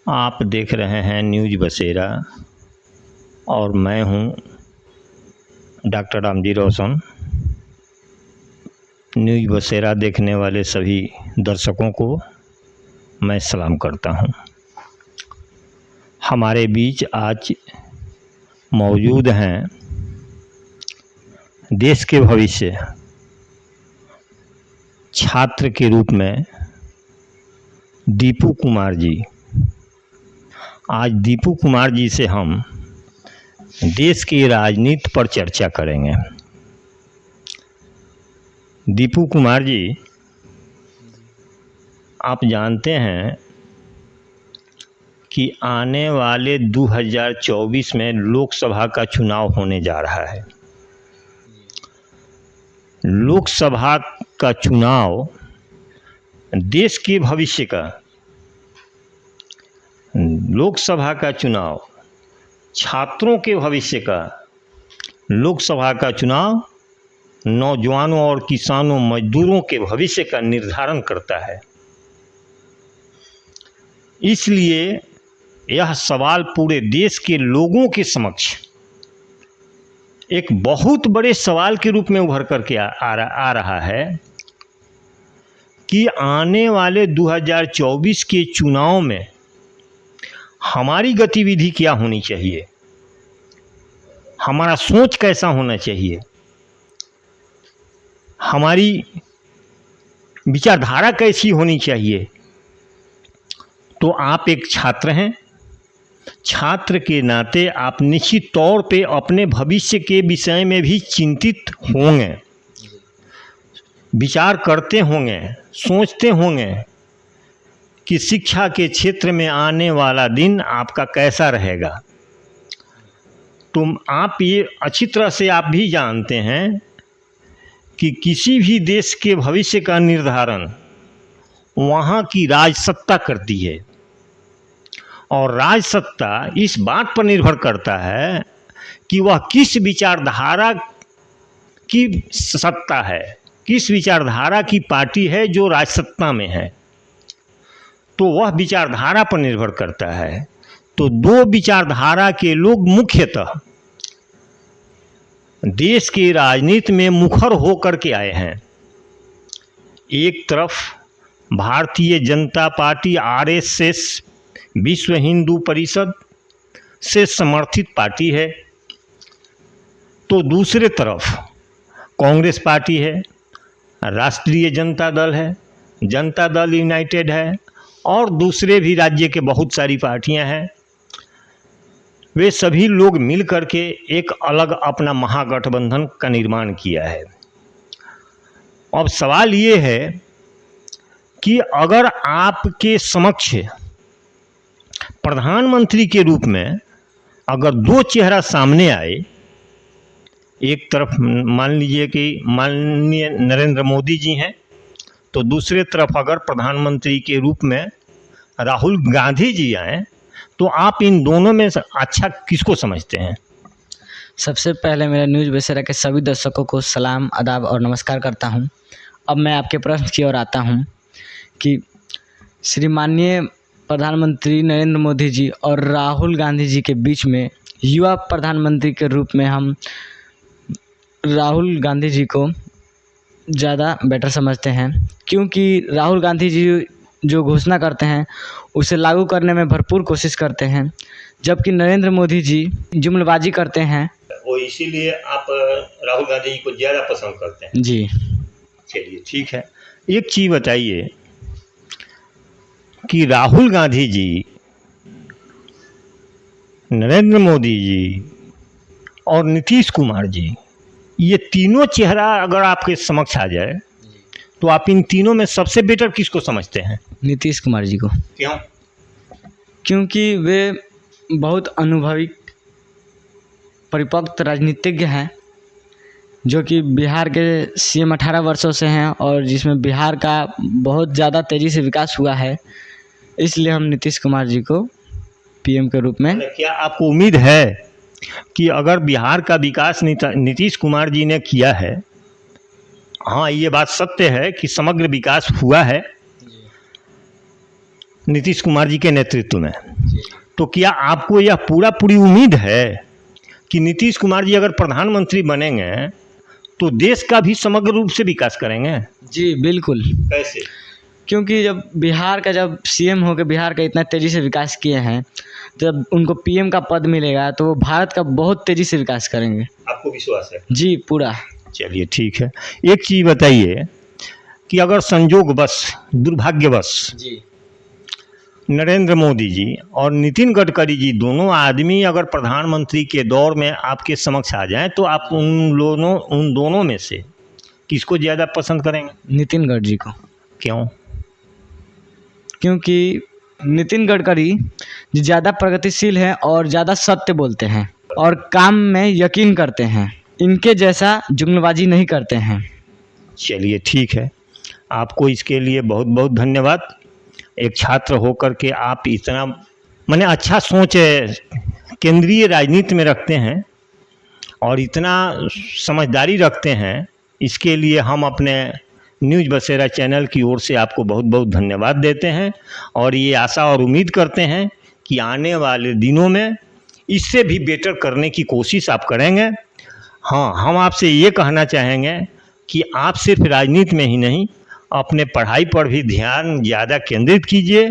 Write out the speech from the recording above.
आप देख रहे हैं न्यूज़ बसेरा और मैं हूं डॉक्टर रामजी रोशन। न्यूज़ बसेरा देखने वाले सभी दर्शकों को मैं सलाम करता हूं। हमारे बीच आज मौजूद हैं देश के भविष्य छात्र के रूप में दीपू कुमार जी। आज दीपू कुमार जी से हम देश की राजनीति पर चर्चा करेंगे। दीपू कुमार जी, आप जानते हैं कि आने वाले 2024 में लोकसभा का चुनाव होने जा रहा है। लोकसभा का चुनाव देश के भविष्य का, लोकसभा का चुनाव छात्रों के भविष्य का, लोकसभा का चुनाव नौजवानों और किसानों मजदूरों के भविष्य का निर्धारण करता है। इसलिए यह सवाल पूरे देश के लोगों के समक्ष एक बहुत बड़े सवाल के रूप में उभर करके आ रहा है कि आने वाले 2024 के चुनाव में हमारी गतिविधि क्या होनी चाहिए, हमारा सोच कैसा होना चाहिए, हमारी विचारधारा कैसी होनी चाहिए। तो आप एक छात्र हैं, छात्र के नाते आप निश्चित तौर पे अपने भविष्य के विषय में भी चिंतित होंगे, विचार करते होंगे, सोचते होंगे कि शिक्षा के क्षेत्र में आने वाला दिन आपका कैसा रहेगा। तो आप ये अच्छी तरह से आप भी जानते हैं कि किसी भी देश के भविष्य का निर्धारण वहाँ की राजसत्ता करती है, और राजसत्ता इस बात पर निर्भर करता है कि वह किस विचारधारा की सत्ता है, किस विचारधारा की पार्टी है जो राजसत्ता में है। तो वह विचारधारा पर निर्भर करता है। तो दो विचारधारा के लोग मुख्यतः देश की राजनीति में मुखर होकर के आए हैं। एक तरफ भारतीय जनता पार्टी आरएसएस विश्व हिंदू परिषद से समर्थित पार्टी है, तो दूसरे तरफ कांग्रेस पार्टी है, राष्ट्रीय जनता दल है, जनता दल यूनाइटेड है और दूसरे भी राज्य के बहुत सारी पार्टियां हैं। वे सभी लोग मिल करके एक अलग अपना महागठबंधन का निर्माण किया है। अब सवाल ये है कि अगर आपके समक्ष प्रधानमंत्री के रूप में अगर दो चेहरा सामने आए, एक तरफ मान लीजिए कि माननीय नरेंद्र मोदी जी हैं, तो दूसरे तरफ अगर प्रधानमंत्री के रूप में राहुल गांधी जी आए, तो आप इन दोनों में अच्छा किसको समझते हैं? सबसे पहले मेरा न्यूज़ बसेरा के सभी दर्शकों को सलाम, आदाब और नमस्कार करता हूं। अब मैं आपके प्रश्न की ओर आता हूं कि श्री माननीय प्रधानमंत्री नरेंद्र मोदी जी और राहुल गांधी जी के बीच में युवा प्रधानमंत्री के रूप में हम राहुल गांधी जी को ज़्यादा बेटर समझते हैं, क्योंकि राहुल गांधी जी जो घोषणा करते हैं उसे लागू करने में भरपूर कोशिश करते हैं, जबकि नरेंद्र मोदी जी जुमलबाजी करते हैं। वो इसीलिए आप राहुल गांधी जी को ज़्यादा पसंद करते हैं? जी, चलिए ठीक है। एक चीज़ बताइए कि राहुल गांधी जी, नरेंद्र मोदी जी और नीतीश कुमार जी, ये तीनों चेहरा अगर आपके समक्ष आ जाए तो आप इन तीनों में सबसे बेटर किसको समझते हैं? नीतीश कुमार जी को। क्यों? क्योंकि वे बहुत अनुभवी परिपक्व राजनीतिज्ञ हैं, जो कि बिहार के सीएम 18 वर्षों से हैं और जिसमें बिहार का बहुत ज़्यादा तेज़ी से विकास हुआ है। इसलिए हम नीतीश कुमार जी को पीएम के रूप में। क्या आपको उम्मीद है कि अगर बिहार का विकास नीतीश कुमार जी ने किया है, हाँ ये बात सत्य है कि समग्र विकास हुआ है नीतीश कुमार जी के नेतृत्व में, तो क्या आपको यह पूरी उम्मीद है कि नीतीश कुमार जी अगर प्रधानमंत्री बनेंगे तो देश का भी समग्र रूप से विकास करेंगे? जी बिल्कुल, कैसे? क्योंकि जब सीएम होकर बिहार का इतना तेज़ी से विकास किए हैं, जब उनको पीएम का पद मिलेगा तो वो भारत का बहुत तेज़ी से विकास करेंगे। आपको विश्वास है? जी पूरा। चलिए ठीक है। एक चीज़ बताइए कि अगर संजोगवश, दुर्भाग्यवश जी नरेंद्र मोदी जी और नितिन गडकरी जी दोनों आदमी अगर प्रधानमंत्री के दौर में आपके समक्ष आ जाएं तो आप उन दोनों में से किसको ज़्यादा पसंद करेंगे? नितिन गडकरी को। क्यों? क्योंकि नितिन गडकरी जी ज़्यादा प्रगतिशील हैं और ज़्यादा सत्य बोलते हैं और काम में यकीन करते हैं, इनके जैसा जुगलबाजी नहीं करते हैं। चलिए ठीक है, आपको इसके लिए बहुत बहुत धन्यवाद। एक छात्र होकर के आप इतना माने अच्छा सोच केंद्रीय राजनीति में रखते हैं और इतना समझदारी रखते हैं, इसके लिए हम अपने न्यूज़ बसेरा चैनल की ओर से आपको बहुत बहुत धन्यवाद देते हैं और ये आशा और उम्मीद करते हैं कि आने वाले दिनों में इससे भी बेटर करने की कोशिश आप करेंगे। हाँ, हम आपसे ये कहना चाहेंगे कि आप सिर्फ राजनीति में ही नहीं, अपने पढ़ाई पर भी ध्यान ज़्यादा केंद्रित कीजिए